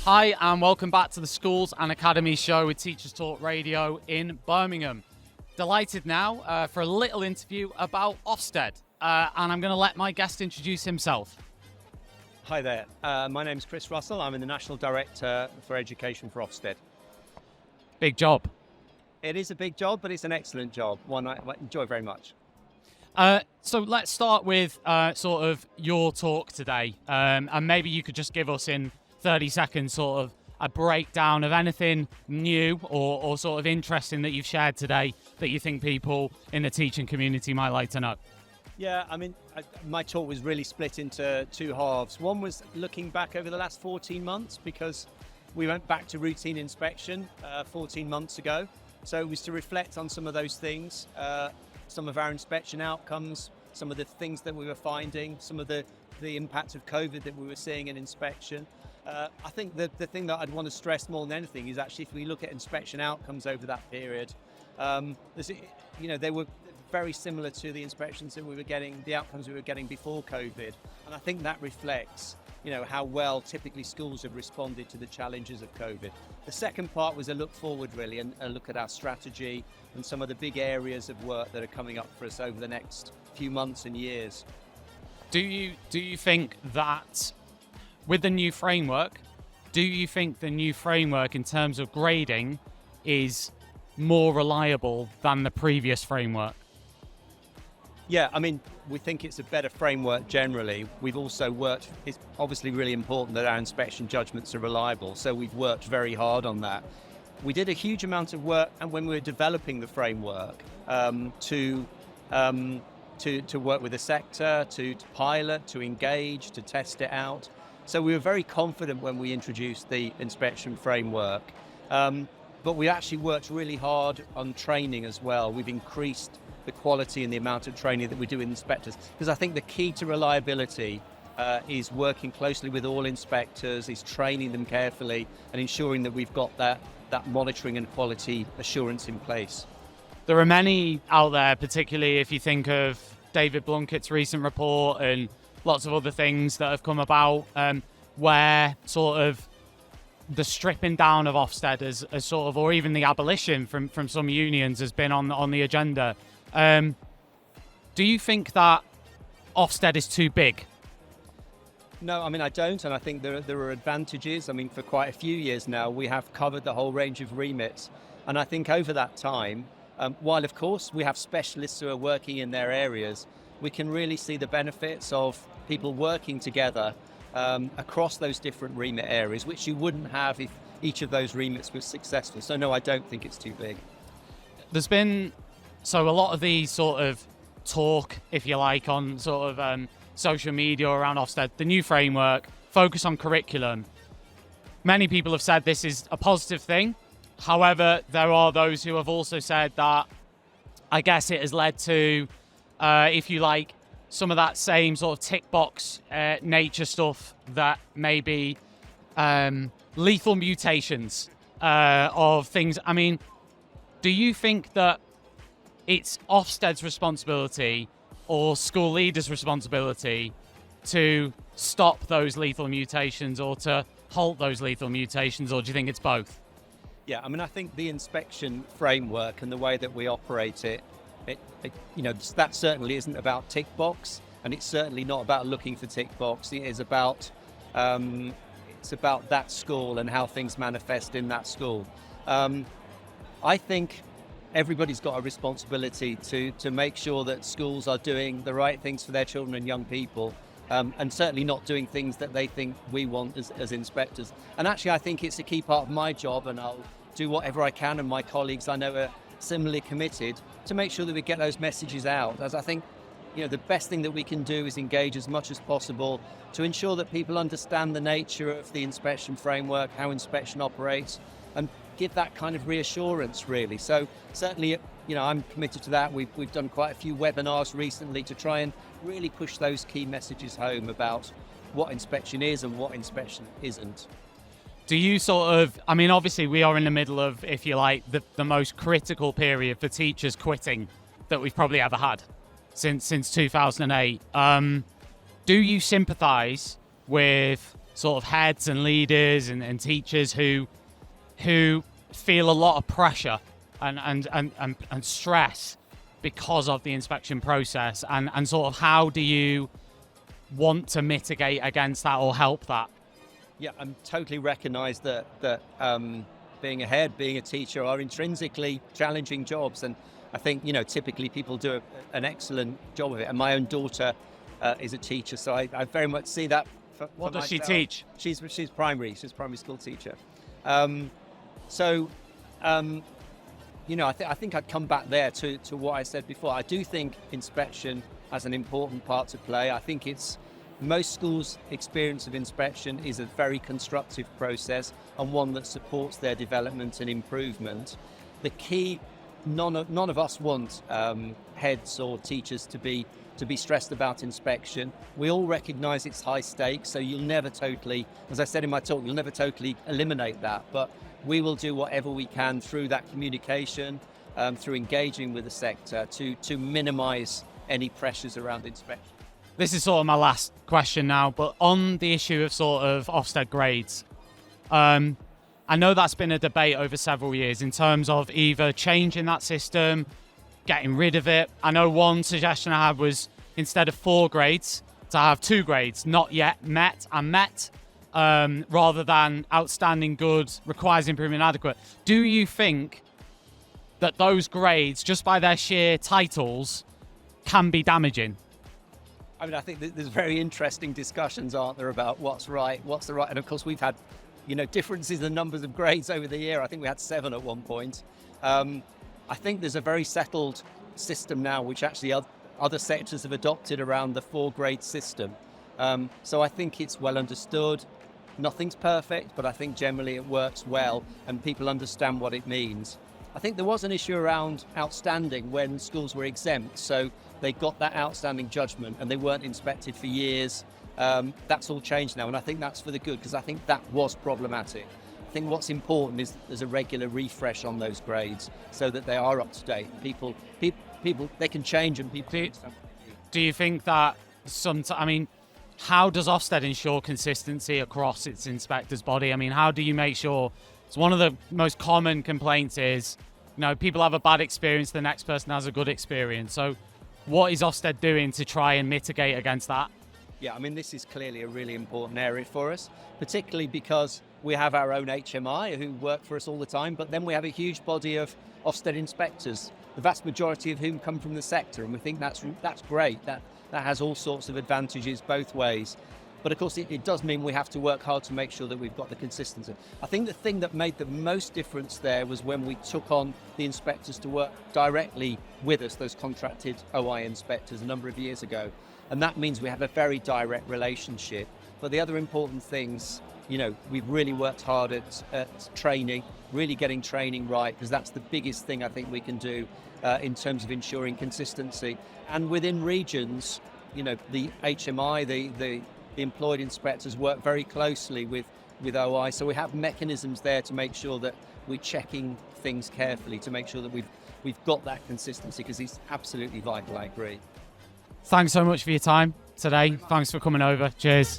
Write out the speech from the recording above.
Hi and welcome back to the Schools and Academies show with Teachers Talk Radio in Birmingham. Delighted now for a little interview about Ofsted, and I'm going to let my guest introduce himself. Hi there, my name's Chris Russell. I'm the National Director for Education for Ofsted. Big job. It is a big job, but it's an excellent job, one I enjoy very much. So let's start with sort of your talk today, and maybe you could just give us in 30 seconds sort of a breakdown of anything new or sort of interesting that you've shared today that you think people in the teaching community might like to know. Yeah, I mean, my talk was really split into two halves. One was looking back over the last 14 months because we went back to routine inspection 14 months ago. So it was to reflect on some of those things, some of our inspection outcomes, some of the things that we were finding, some of the impact of COVID that we were seeing in inspection. I think the thing that I'd want to stress more than anything is actually if we look at inspection outcomes over that period, they were very similar to the inspections that we were getting, the outcomes we were getting before COVID. And I think that reflects, how well typically schools have responded to the challenges of COVID. The second part was a look forward really and a look at our strategy and some of the big areas of work that are coming up for us over the next few months and years. Do you think that with the new framework, in terms of grading is more reliable than the previous framework? Yeah, I mean, we think it's a better framework generally. We've also worked, it's obviously really important that our inspection judgments are reliable, so we've worked very hard on that. We did a huge amount of work and when we were developing the framework to work with the sector, to pilot, to engage, to test it out. So we were very confident when we introduced the inspection framework, but we actually worked really hard on training as well. We've increased the quality and the amount of training that we do with inspectors, because I think the key to reliability is working closely with all inspectors, is training them carefully and ensuring that we've got that monitoring and quality assurance in place. There are many out there, particularly if you think of David Blunkett's recent report and lots of other things that have come about where sort of the stripping down of Ofsted as sort of, or even the abolition from some unions has been on the agenda. Do you think that Ofsted is too big? No, I mean, I don't, and I think there are advantages. I mean, for quite a few years now, we have covered the whole range of remits. And I think over that time, while of course we have specialists who are working in their areas, we can really see the benefits of people working together across those different remit areas, which you wouldn't have if each of those remits was successful. So no, I don't think it's too big. There's been a lot of the sort of talk, if you like, on sort of social media around Ofsted, the new framework, focus on curriculum. Many people have said this is a positive thing. However, there are those who have also said that I guess it has led to, if you like, some of that same sort of tick box nature stuff that may be lethal mutations of things. I mean, do you think that it's Ofsted's responsibility or school leaders' responsibility to stop those lethal mutations or to halt those lethal mutations, or do you think it's both? Yeah, I mean, I think the inspection framework and the way that we operate it, that certainly isn't about tick box, and it's certainly not about looking for tick box. It is about that school and how things manifest in that school. I think everybody's got a responsibility to make sure that schools are doing the right things for their children and young people, and certainly not doing things that they think we want as inspectors. And actually, I think it's a key part of my job, and I'll do whatever I can, and my colleagues I know are similarly committed to make sure that we get those messages out. As I think, the best thing that we can do is engage as much as possible to ensure that people understand the nature of the inspection framework, how inspection operates, and give that kind of reassurance, really. So certainly, I'm committed to that. We've done quite a few webinars recently to try and really push those key messages home about what inspection is and what inspection isn't. Do you obviously we are in the middle of, if you like, the most critical period for teachers quitting that we've probably ever had since 2008. Do you sympathise with sort of heads and leaders and teachers who feel a lot of pressure and stress because of the inspection process, and sort of how do you want to mitigate against that or help that? Yeah, I totally recognise that being a head, being a teacher are intrinsically challenging jobs, and I think typically people do an excellent job of it. And my own daughter is a teacher, so I very much see that. What does she teach? She's primary. She's a primary school teacher. I think I'd come back there to what I said before. I do think inspection has an important part to play. I think most schools' experience of inspection is a very constructive process and one that supports their development and improvement. The key, none of us want heads or teachers to be stressed about inspection. We all recognise it's high stakes, so you'll never totally, as I said in my talk, you'll never totally eliminate that, but we will do whatever we can through that communication, through engaging with the sector to minimise any pressures around inspection. This is sort of my last question now, but on the issue of sort of Ofsted grades, I know that's been a debate over several years in terms of either changing that system, getting rid of it. I know one suggestion I had was instead of 4 grades, to have 2 grades, not yet met and met, rather than outstanding, good, requires improvement, adequate. Do you think that those grades, just by their sheer titles, can be damaging? I mean, I think there's very interesting discussions, aren't there, about what's right, what's the right, and of course we've had, differences in the numbers of grades over the year. I think we had 7 at one point. I think there's a very settled system now, which actually other sectors have adopted around the 4-grade system. So I think it's well understood. Nothing's perfect, but I think generally it works well and people understand what it means. I think there was an issue around outstanding when schools were exempt, so they got that outstanding judgment and they weren't inspected for years. That's all changed now, and I think that's for the good, because I think that was problematic. I think what's important is there's a regular refresh on those grades so that they are up to date. People, they can change, and people. Do you think that how does Ofsted ensure consistency across its inspectors body? I mean, how do you make sure? It's one of the most common complaints is, people have a bad experience, the next person has a good experience. So what is Ofsted doing to try and mitigate against that? Yeah, I mean, this is clearly a really important area for us, particularly because we have our own HMI who work for us all the time, but then we have a huge body of Ofsted inspectors, the vast majority of whom come from the sector, and we think that's great. That has all sorts of advantages both ways. But of course, it does mean we have to work hard to make sure that we've got the consistency. I think the thing that made the most difference there was when we took on the inspectors to work directly with us, those contracted OI inspectors, a number of years ago. And that means we have a very direct relationship. But the other important things, we've really worked hard at training, really getting training right, because that's the biggest thing I think we can do in terms of ensuring consistency. And within regions, the HMI, the employed inspectors work very closely with OI, so we have mechanisms there to make sure that we're checking things carefully to make sure that we've got that consistency, because it's absolutely vital. I agree. Thanks so much for your time today. Thanks for coming over. Cheers.